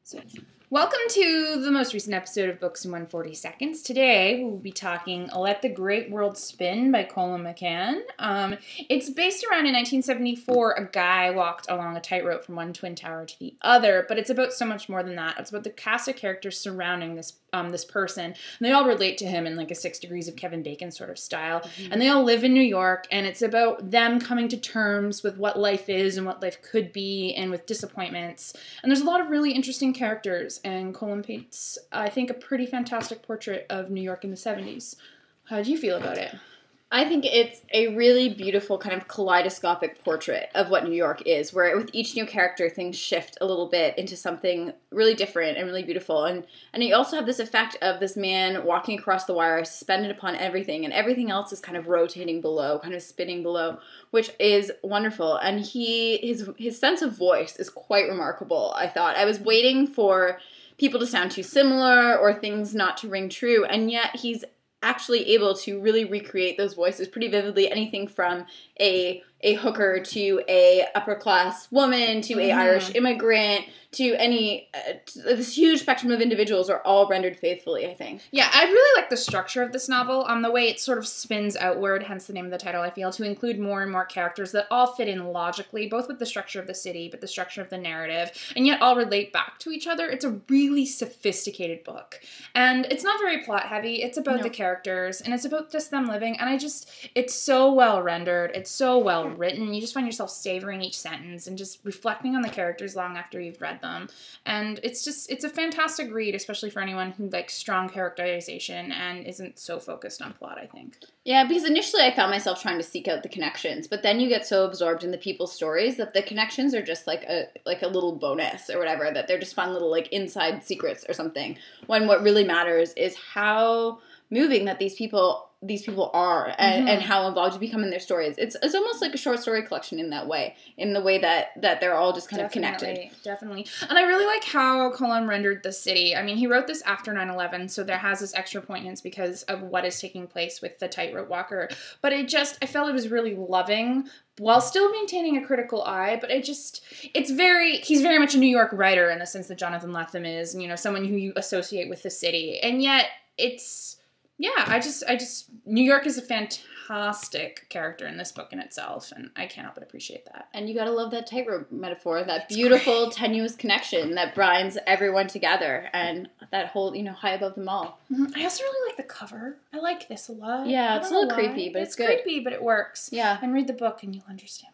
So, welcome to the most recent episode of Books in 140 Seconds. Today, we'll be talking Let the Great World Spin by Colum McCann. It's based around in 1974, a guy walked along a tightrope from one twin tower to the other, but it's about so much more than that. It's about the cast of characters surrounding this person, and they all relate to him in like a 6 Degrees of Kevin Bacon sort of style, and they all live in New York, and it's about them coming to terms with what life is and what life could be, and with disappointments. And there's a lot of really interesting characters, and Colum paints, I think, a pretty fantastic portrait of New York in the 70s. How do you feel about it? I think it's a really beautiful kind of kaleidoscopic portrait of what New York is, where with each new character, things shift a little bit into something really different and really beautiful. And you also have this effect of this man walking across the wire, suspended upon everything, and everything else is kind of rotating below, kind of spinning below, which is wonderful. And his sense of voice is quite remarkable, I thought. I was waiting for people to sound too similar or things not to ring true, and yet he's actually able to really recreate those voices pretty vividly. Anything from a hooker to a upper class woman to a Irish immigrant to any this huge spectrum of individuals are all rendered faithfully, I think. Yeah, I really like the structure of this novel, the way it sort of spins outward, hence the name of the title, I feel, to include more and more characters that all fit in logically, both with the structure of the city, but the structure of the narrative, and yet all relate back to each other. It's a really sophisticated book. And it's not very plot heavy. It's about the characters, and it's about just them living, and it's so well rendered, it's so well written. You just find yourself savoring each sentence and just reflecting on the characters long after you've read them. And it's a fantastic read, especially for anyone who likes strong characterization and isn't so focused on plot, I think. Yeah, because initially I found myself trying to seek out the connections, but then you get so absorbed in the people's stories that the connections are just like a little bonus or whatever, that they're just fun little like inside secrets or something. When what really matters is how moving that these people are and how involved you become in their stories. It's almost like a short story collection in that way, in the way that they're all just kind of connected. Definitely. And I really like how Colum rendered the city. I mean, he wrote this after 9/11, so there has this extra poignance because of what is taking place with the tightrope walker. But I felt it was really loving while still maintaining a critical eye, but he's very much a New York writer in the sense that Jonathan Lethem is, someone who you associate with the city. And yet New York is a fantastic character in this book in itself, and I can't help but appreciate that. And you gotta love that tightrope metaphor, that beautiful, tenuous connection that binds everyone together, and that whole, high above them all. I also really like the cover. I like this a lot. Yeah, it's a little creepy, but it's good. It's creepy, but it works. Yeah. And read the book and you'll understand.